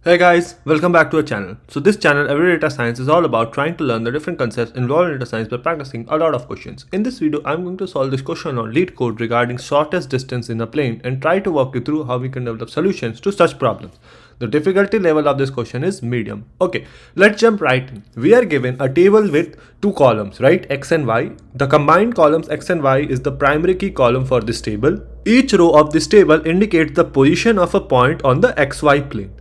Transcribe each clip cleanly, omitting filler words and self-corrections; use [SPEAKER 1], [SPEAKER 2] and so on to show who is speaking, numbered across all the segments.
[SPEAKER 1] Hey guys, welcome back to our channel. So this channel, Every Data Science, is all about trying to learn the different concepts involved in data science by practicing a lot of questions. In this video, I'm going to solve this question on LeetCode regarding shortest distance in a plane and try to walk you through how we can develop solutions to such problems. The difficulty level of this question is medium. Okay, let's jump right in. We are given a table with two columns, right? X and Y. The combined columns X and Y is the primary key column for this table. Each row of this table indicates the position of a point on the XY plane.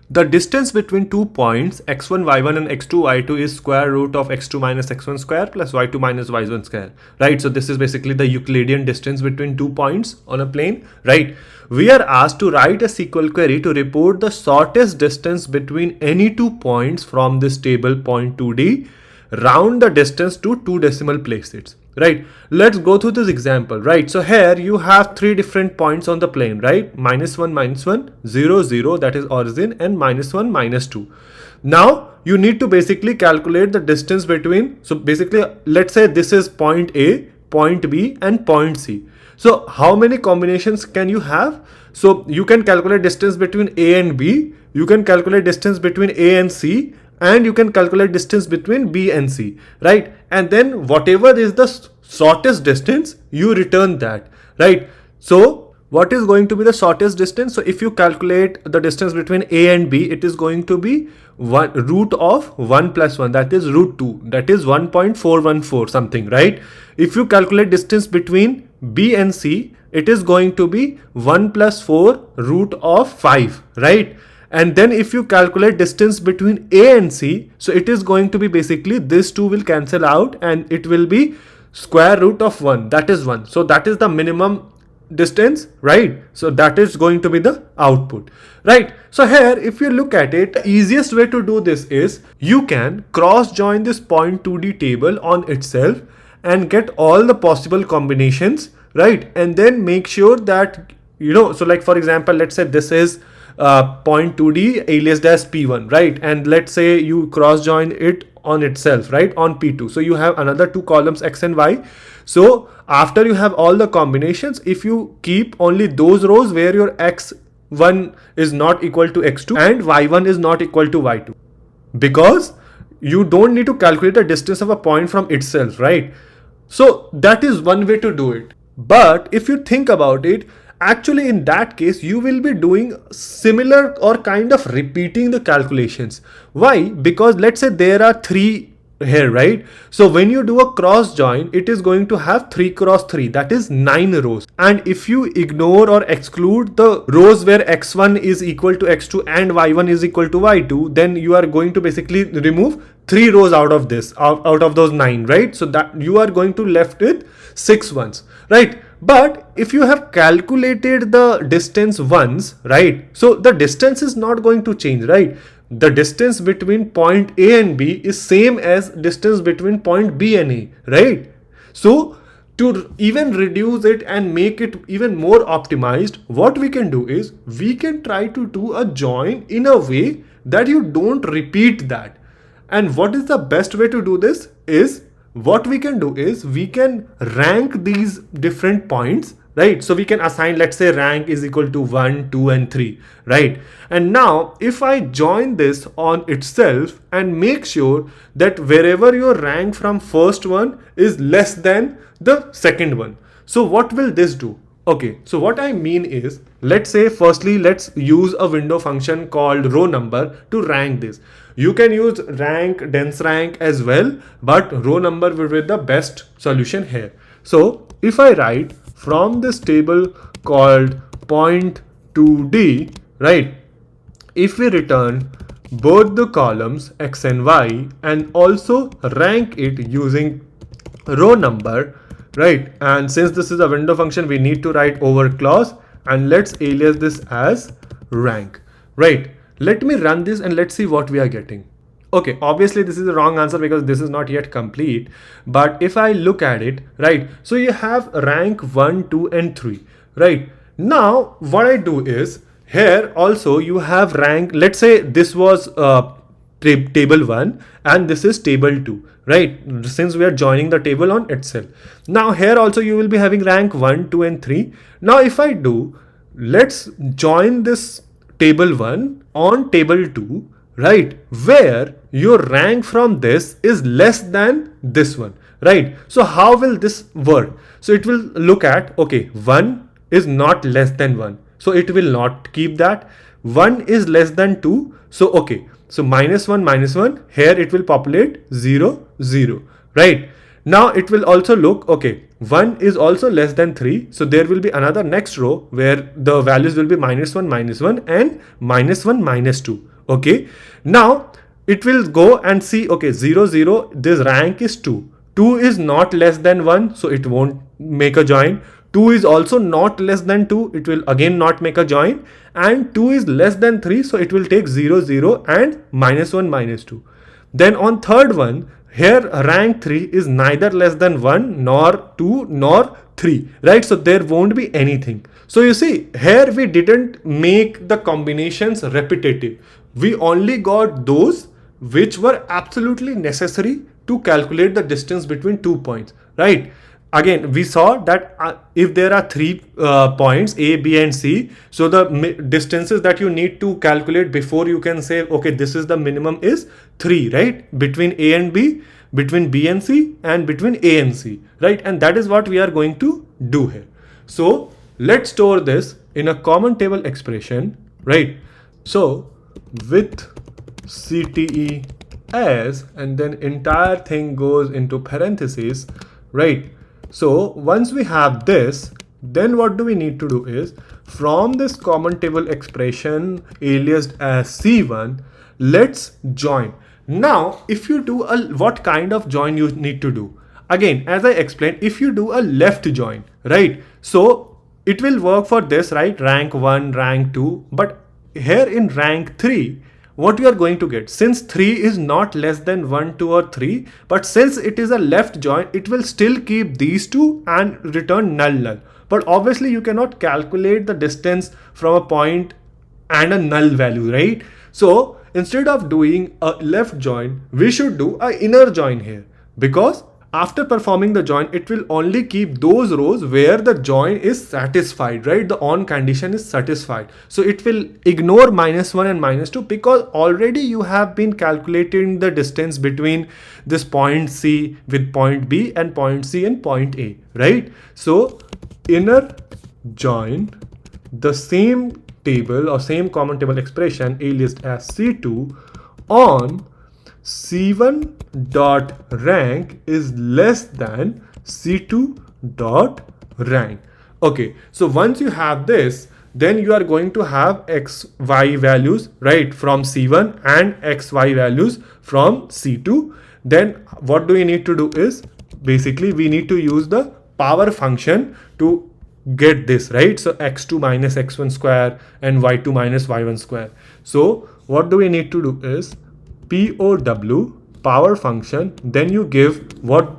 [SPEAKER 1] The distance between 2 points x1 y1 and x2 y2 is square root of x2 minus x1 square plus y2 minus y1 square, right? So this is basically the Euclidean distance between 2 points on a plane, right? We are asked to write a SQL query to report the shortest distance between any 2 points from this table point 2D, round the distance to 2 decimal places. Right, let's go through this example, right? So here you have 3 different points on the plane, right? -1, 0, 0, that is origin, and -1, -2. Now you need to basically calculate the distance between, so basically let's say this is point A, point B and point C. So how many combinations can you have? So you can calculate distance between A and B, you can calculate distance between A and C, and you can calculate distance between B and C, right? And then whatever is the shortest distance, you return that, right? So what is going to be the shortest distance? So if you calculate the distance between A and B, it is going to be root of 1 plus 1, that is root 2, that is 1.414 something, right? If you calculate distance between B and C, it is going to be 1 plus 4 root of 5, right? And then if you calculate distance between A and C, so it is going to be basically this 2 will cancel out and it will be square root of 1, that is 1. So that is the minimum distance, right? So that is going to be the output, right? So here if you look at it, the easiest way to do this is you can cross join this point 2D table on itself and get all the possible combinations, right? And then make sure that, so like for example, let's say this is point 2D alias dash P1, right? And let's say you cross join it on itself, right, on P2. So you have another 2 columns X and Y. So after you have all the combinations, if you keep only those rows where your X1 is not equal to X2 and Y1 is not equal to Y2, because you don't need to calculate the distance of a point from itself, right? So that is one way to do it. But if you think about it, actually in that case you will be doing similar or kind of repeating the calculations. Why? Because let's say there are 3 here, right? So when you do a cross join, it is going to have 3 cross 3, that is 9 rows. And if you ignore or exclude the rows where x1 is equal to x2 and y1 is equal to y2, then you are going to basically remove 3 rows out of this, out of those 9, right? So that you are going to left with 6 ones, right? But if you have calculated the distance once, right, so the distance is not going to change, right? The distance between point A and B is same as distance between point B and A, right? So to even reduce it and make it even more optimized, what we can do is we can try to do a join in a way that you don't repeat that. And what is the best way to do this is, what we can do is we can rank these different points, right? So we can assign, let's say rank is equal to 1, 2 and 3, right? And now if I join this on itself and make sure that wherever your rank from first one is less than the second one, so what will this do? Okay, so what I mean is, let's say firstly let's use a window function called row number to rank this. You can use rank, dense rank as well, but row number will be the best solution here. So if I write from this table called point 2D, right, if we return both the columns X and Y and also rank it using row number, right? And since this is a window function, we need to write over clause, and let's alias this as rank, right? Let me run this and let's see what we are getting. Okay, obviously this is the wrong answer because this is not yet complete. But if I look at it, right, so you have rank 1, 2 and 3, right? Now what I do is, here also you have rank, let's say this was table 1 and this is table 2, right? Since we are joining the table on itself. Now here also you will be having rank 1, 2 and 3. Now if I do, let's join this table 1 on table 2, right, where your rank from this is less than this one, right? So how will this work? So it will look at, okay, 1 is not less than 1, so it will not keep that. 1 is less than 2, so okay, so -1, here it will populate 0, 0, right? Now it will also look, okay, 1 is also less than 3, so there will be another next row where the values will be -1, -1 and -1, -2. Okay, now it will go and see, okay, 0, 0, this rank is 2. 2 is not less than 1, so it won't make a join. 2 is also not less than 2, it will again not make a join, and 2 is less than 3, so it will take 0, 0 and -1, -2. Then on third one, here rank 3 is neither less than 1 nor 2 nor 3, right? So there won't be anything. So you see, here we didn't make the combinations repetitive. We only got those which were absolutely necessary to calculate the distance between 2 points, right? Again, we saw that if there are 3 points A, B and C, so the distances that you need to calculate before you can say, okay, this is the minimum is 3, right? Between A and B, between B and C, and between A and C, right? And that is what we are going to do here. So let's store this in a common table expression, right? So with CTE as, and then entire thing goes into parentheses, right? So once we have this, then what do we need to do is, from this common table expression aliased as C1, let's join. Now, if you do what kind of join you need to do? Again, as I explained, if you do a left join, right? So it will work for this, right? Rank 1, rank 2, but here in rank 3, what you are going to get, since 3 is not less than 1, 2 or 3, but since it is a left join, it will still keep these two and return null null. But obviously you cannot calculate the distance from a point and a null value, right? So instead of doing a left join, we should do a inner join here, because after performing the join, it will only keep those rows where the join is satisfied, right? The on condition is satisfied. So it will ignore -1 and -2 because already you have been calculating the distance between this point C with point B and point C and point A, right? So inner join the same table or same common table expression aliased as C2 on C1 dot rank is less than C2 dot rank. Okay, so once you have this, then you are going to have x, y values, right, from C1 and x, y values from C2. Then what do we need to do is, basically we need to use the power function to get this, right? So x2 minus x1 square and y2 minus y1 square. So what do we need to do is POW, power function, then you give, what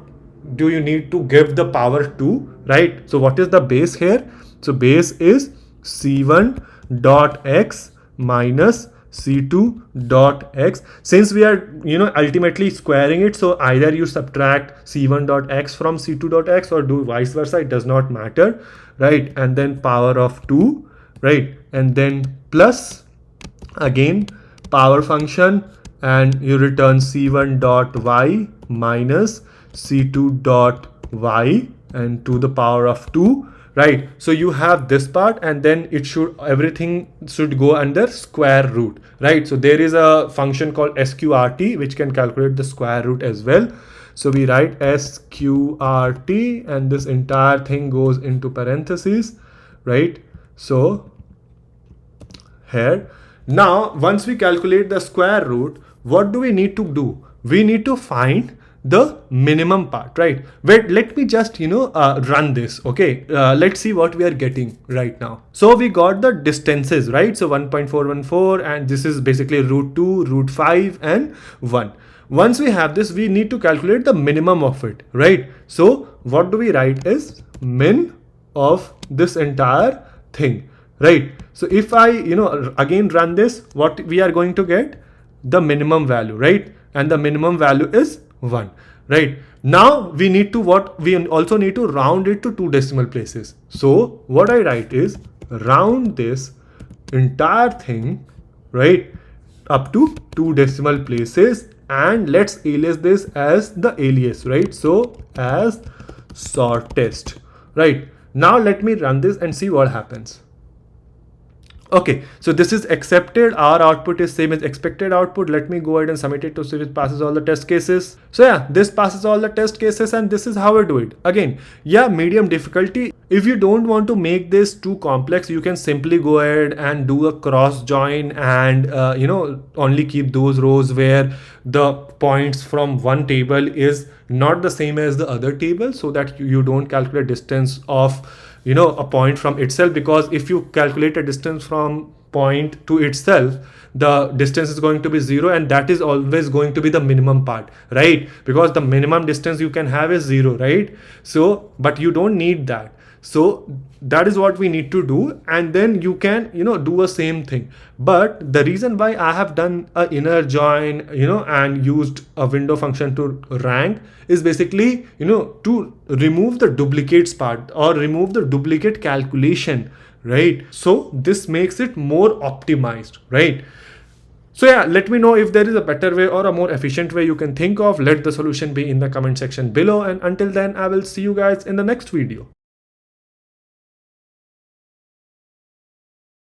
[SPEAKER 1] do you need to give the power to, right? So what is the base here? So base is C1 dot x minus C2 dot x. Since we are, ultimately squaring it, so either you subtract C1 dot x from C2 dot x or do vice versa, it does not matter, right? And then power of 2, right? And then plus again power function, and you return C1 dot y minus C2 dot y and to the power of 2, right? So you have this part, and then everything should go under square root, right? So there is a function called SQRT which can calculate the square root as well. So we write SQRT and this entire thing goes into parentheses, right? So here, now once we calculate the square root, what do we need to do? We need to find the minimum part, right? Wait, let me just run this. Okay, let's see what we are getting right now. So we got the distances, right? So 1.414, and this is basically root 2, root 5 and 1. Once we have this, we need to calculate the minimum of it, right? So what do we write is min of this entire thing, right? So if I again run this, what we are going to get? The minimum value, right? And the minimum value is 1, right? Now we need to also need to round it to 2 decimal places. So what I write is round this entire thing right? Up to 2 decimal places, and let's alias this as the alias, right? So as shortest, right? Now let me run this and see what happens. Okay, so this is accepted. Our output is same as expected output. Let me go ahead and submit it to see if it passes all the test cases. So yeah, this passes all the test cases, and this is how I do it. Again, yeah, medium difficulty. If you don't want to make this too complex, you can simply go ahead and do a cross join and only keep those rows where the points from one table is not the same as the other table, so that you don't calculate distance of a point from itself, because if you calculate a distance from point to itself, the distance is going to be 0, and that is always going to be the minimum part, right? Because the minimum distance you can have is 0, right? So but you don't need that. So that is what we need to do, and then you can do a same thing. But the reason why I have done a inner join and used a window function to rank is basically to remove the duplicates part or remove the duplicate calculation, right? So this makes it more optimized, right? So yeah, let me know if there is a better way or a more efficient way you can think of. Let the solution be in the comment section below, and until then I will see you guys in the next video.